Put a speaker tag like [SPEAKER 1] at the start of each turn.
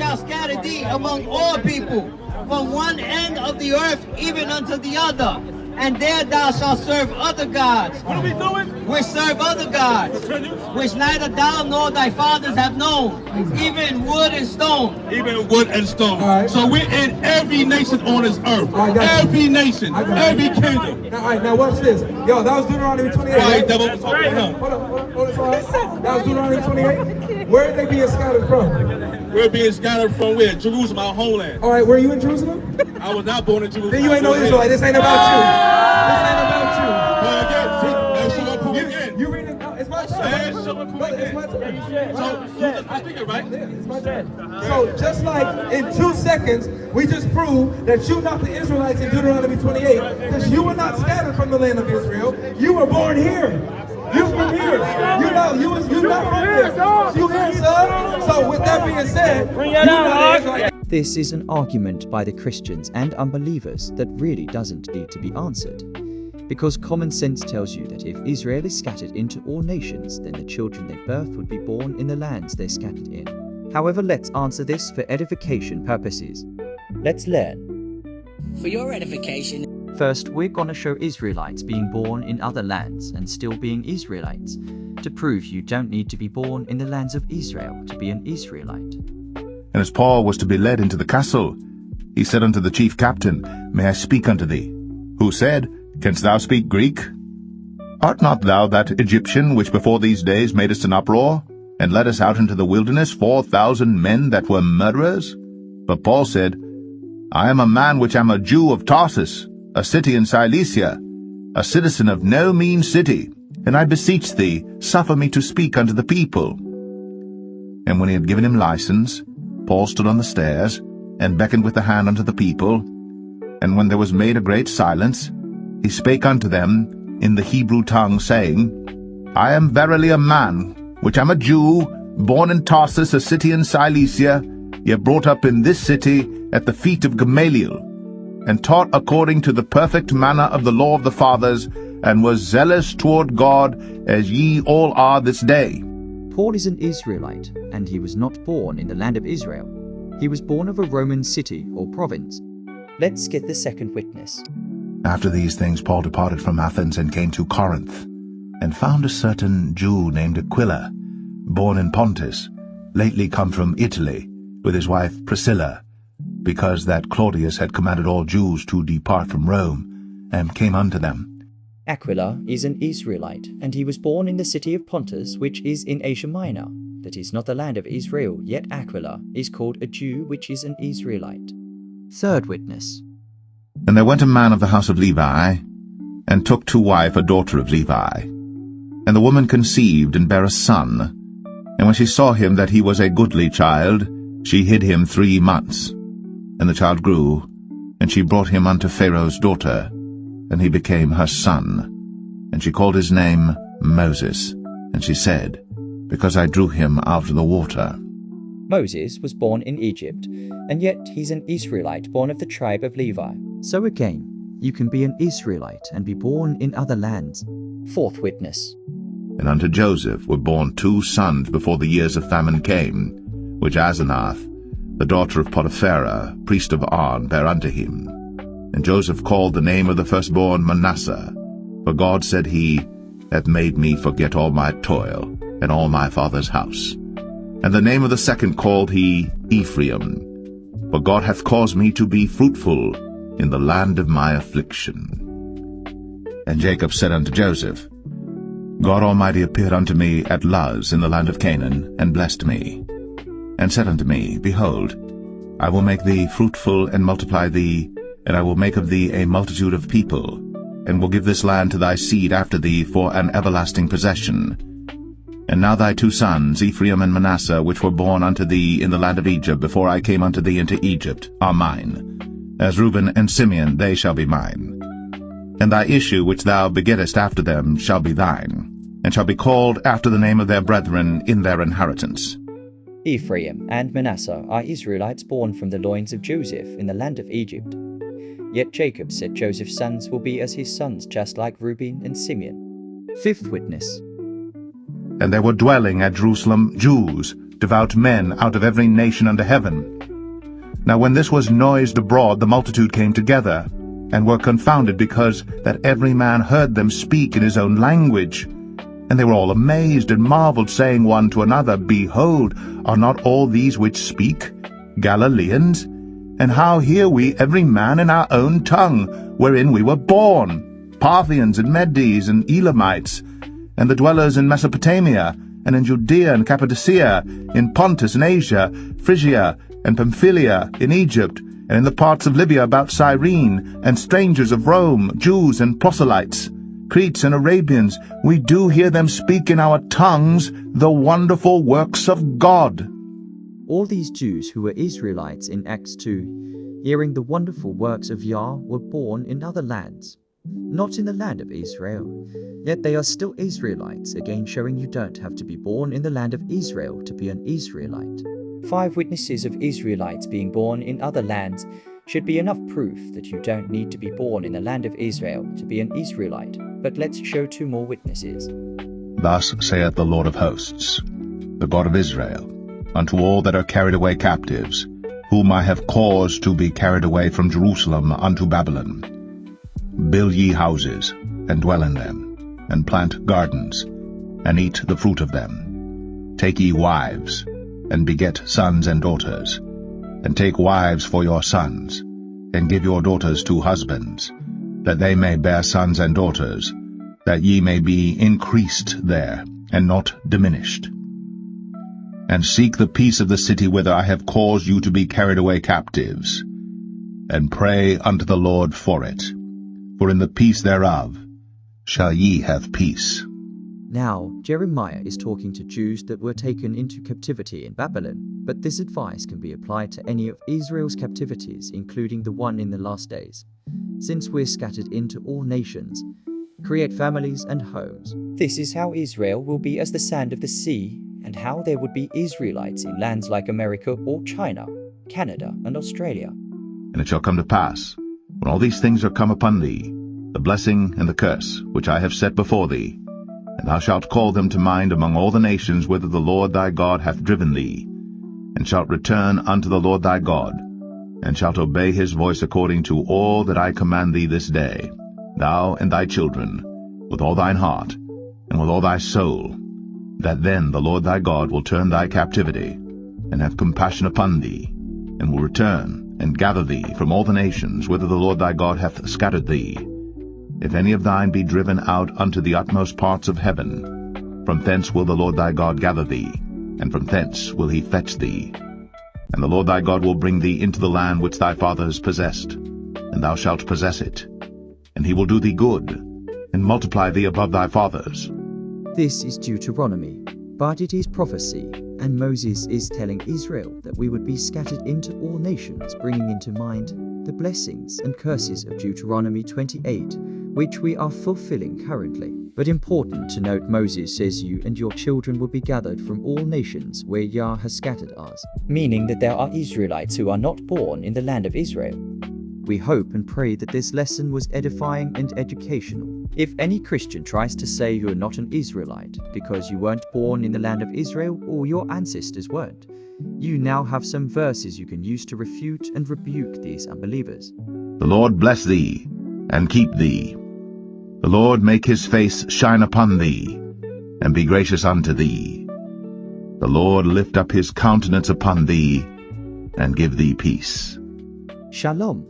[SPEAKER 1] shall scatter thee among all people, from one end of the earth even unto the other. And there thou shalt serve other gods.
[SPEAKER 2] What are we doing?
[SPEAKER 1] Which serve other gods, which neither thou nor thy fathers have known, even wood and stone.
[SPEAKER 2] Even wood and stone.
[SPEAKER 3] Right.
[SPEAKER 2] So we're in every nation on this earth.
[SPEAKER 3] Right,
[SPEAKER 2] Every nation, every kingdom.
[SPEAKER 3] Now, all right, now watch this. Yo, that was Deuteronomy 28.
[SPEAKER 2] Right,
[SPEAKER 3] Right?
[SPEAKER 2] devil. Hold on.
[SPEAKER 3] Hold on. That was Deuteronomy 28. Where are they being scattered from?
[SPEAKER 2] We're being scattered from where? Jerusalem, our homeland.
[SPEAKER 3] All right, were you in Jerusalem?
[SPEAKER 2] I was not born in Jerusalem.
[SPEAKER 3] Then you ain't no Israelite. This ain't about you. This ain't about
[SPEAKER 2] Well, again, see, that's what I'm proving
[SPEAKER 3] you.
[SPEAKER 2] again.
[SPEAKER 3] You read it. It's my turn.
[SPEAKER 2] That's what I'm proving
[SPEAKER 3] It's my
[SPEAKER 2] again.
[SPEAKER 3] turn.
[SPEAKER 2] So, I'm speaking, right?
[SPEAKER 3] It's my turn. So just like in 2 seconds, we just proved that you not the Israelites in Deuteronomy 28, because you were not scattered from the land of Israel. You were born here. You from here. You not from here. You here, son. So with that being said,
[SPEAKER 4] Bring
[SPEAKER 3] you
[SPEAKER 4] it out,
[SPEAKER 3] not
[SPEAKER 4] Mark.
[SPEAKER 3] Israelite.
[SPEAKER 5] This is an argument by the Christians and unbelievers that really doesn't need to be answered. Because common sense tells you that if Israel is scattered into all nations, then the children they birth would be born in the lands they're scattered in. However, let's answer this for edification purposes. Let's learn.
[SPEAKER 6] For your edification.
[SPEAKER 5] First, we're gonna show Israelites being born in other lands and still being Israelites, to prove you don't need to be born in the lands of Israel to be an Israelite.
[SPEAKER 7] And as Paul was to be led into the castle, he said unto the chief captain, May I speak unto thee? Who said, Canst thou speak Greek? Art not thou that Egyptian which before these days made us an uproar, and led us out into the wilderness 4,000 men that were murderers? But Paul said, I am a man which am a Jew of Tarsus, a city in Cilicia, a citizen of no mean city, and I beseech thee, suffer me to speak unto the people. And when he had given him license, Paul stood on the stairs, and beckoned with the hand unto the people. And when there was made a great silence, he spake unto them in the Hebrew tongue, saying, I am verily a man, which am a Jew, born in Tarsus, a city in Cilicia, yet brought up in this city at the feet of Gamaliel, and taught according to the perfect manner of the law of the fathers, and was zealous toward God, as ye all are this day.
[SPEAKER 5] Paul is an Israelite, and he was not born in the land of Israel. He was born of a Roman city or province. Let's get the second witness.
[SPEAKER 7] After these things Paul departed from Athens and came to Corinth, and found a certain Jew named Aquila, born in Pontus, lately come from Italy, with his wife Priscilla, because that Claudius had commanded all Jews to depart from Rome, and came unto them.
[SPEAKER 5] Aquila is an Israelite, and he was born in the city of Pontus, which is in Asia Minor. That is not the land of Israel, yet Aquila is called a Jew, which is an Israelite. Third witness.
[SPEAKER 7] And there went a man of the house of Levi, and took to wife a daughter of Levi. And the woman conceived and bare a son. And when she saw him that he was a goodly child, she hid him 3 months. And the child grew, and she brought him unto Pharaoh's daughter, and he became her son. And she called his name Moses. And she said, Because I drew him out of the water.
[SPEAKER 5] Moses was born in Egypt, and yet he's an Israelite born of the tribe of Levi. So again, you can be an Israelite and be born in other lands. Fourth witness.
[SPEAKER 7] And unto Joseph were born 2 sons before the years of famine came, which Asenath, the daughter of Potipharah, priest of On, bare unto him. And Joseph called the name of the firstborn Manasseh, for God, said he, hath made me forget all my toil, and all my father's house. And the name of the second called he Ephraim, for God hath caused me to be fruitful in the land of my affliction. And Jacob said unto Joseph, God Almighty appeared unto me at Luz in the land of Canaan, and blessed me, and said unto me, Behold, I will make thee fruitful, and multiply thee, and I will make of thee a multitude of people, and will give this land to thy seed after thee for an everlasting possession. And now thy 2 sons, Ephraim and Manasseh, which were born unto thee in the land of Egypt, before I came unto thee into Egypt, are mine. As Reuben and Simeon, they shall be mine. And thy issue which thou begettest after them shall be thine, and shall be called after the name of their brethren in their inheritance.
[SPEAKER 5] Ephraim and Manasseh are Israelites born from the loins of Joseph in the land of Egypt. Yet Jacob said Joseph's sons will be as his sons, just like Reuben and Simeon. Fifth witness.
[SPEAKER 7] And there were dwelling at Jerusalem Jews, devout men out of every nation under heaven. Now when this was noised abroad, the multitude came together, and were confounded, because that every man heard them speak in his own language. And they were all amazed, and marveled, saying one to another, Behold, are not all these which speak Galileans? And how hear we every man in our own tongue, wherein we were born, Parthians, and Medes, and Elamites, and the dwellers in Mesopotamia, and in Judea and Cappadocia, in Pontus and Asia, Phrygia and Pamphylia, in Egypt, and in the parts of Libya about Cyrene, and strangers of Rome, Jews and proselytes, Cretes and Arabians, we do hear them speak in our tongues the wonderful works of God.
[SPEAKER 5] All these Jews who were Israelites in Acts 2, hearing the wonderful works of Yah, were born in other lands, not in the land of Israel. Yet they are still Israelites, again showing you don't have to be born in the land of Israel to be an Israelite. 5 witnesses of Israelites being born in other lands should be enough proof that you don't need to be born in the land of Israel to be an Israelite. But let's show 2 more witnesses.
[SPEAKER 7] Thus saith the Lord of hosts, the God of Israel, unto all that are carried away captives, whom I have caused to be carried away from Jerusalem unto Babylon. Build ye houses, and dwell in them, and plant gardens, and eat the fruit of them. Take ye wives, and beget sons and daughters, and take wives for your sons, and give your daughters to husbands, that they may bear sons and daughters, that ye may be increased there, and not diminished. And seek the peace of the city whither I have caused you to be carried away captives, and pray unto the Lord for it, for in the peace thereof shall ye have peace.
[SPEAKER 5] Now, Jeremiah is talking to Jews that were taken into captivity in Babylon, but this advice can be applied to any of Israel's captivities, including the one in the last days. Since we're scattered into all nations, create families and homes. This is how Israel will be as the sand of the sea, and how there would be Israelites in lands like America or China, Canada and Australia.
[SPEAKER 7] And it shall come to pass, when all these things are come upon thee, the blessing and the curse which I have set before thee, and thou shalt call them to mind among all the nations whither the Lord thy God hath driven thee, and shalt return unto the Lord thy God, and shalt obey his voice according to all that I command thee this day, thou and thy children, with all thine heart, and with all thy soul, that then the Lord thy God will turn thy captivity, and have compassion upon thee, and will return and gather thee from all the nations whither the Lord thy God hath scattered thee. If any of thine be driven out unto the utmost parts of heaven, from thence will the Lord thy God gather thee, and from thence will he fetch thee. And the Lord thy God will bring thee into the land which thy fathers possessed, and thou shalt possess it. And he will do thee good, and multiply thee above thy fathers.
[SPEAKER 5] This is Deuteronomy, but it is prophecy, and Moses is telling Israel that we would be scattered into all nations, bringing into mind the blessings and curses of Deuteronomy 28, which we are fulfilling currently. But important to note, Moses says you and your children will be gathered from all nations where Yah has scattered us, meaning that there are Israelites who are not born in the land of Israel. We hope and pray that this lesson was edifying and educational. If any Christian tries to say you are not an Israelite because you weren't born in the land of Israel or your ancestors weren't, you now have some verses you can use to refute and rebuke these unbelievers.
[SPEAKER 7] The Lord bless thee, and keep thee. The Lord make his face shine upon thee, and be gracious unto thee. The Lord lift up his countenance upon thee, and give thee peace.
[SPEAKER 5] Shalom.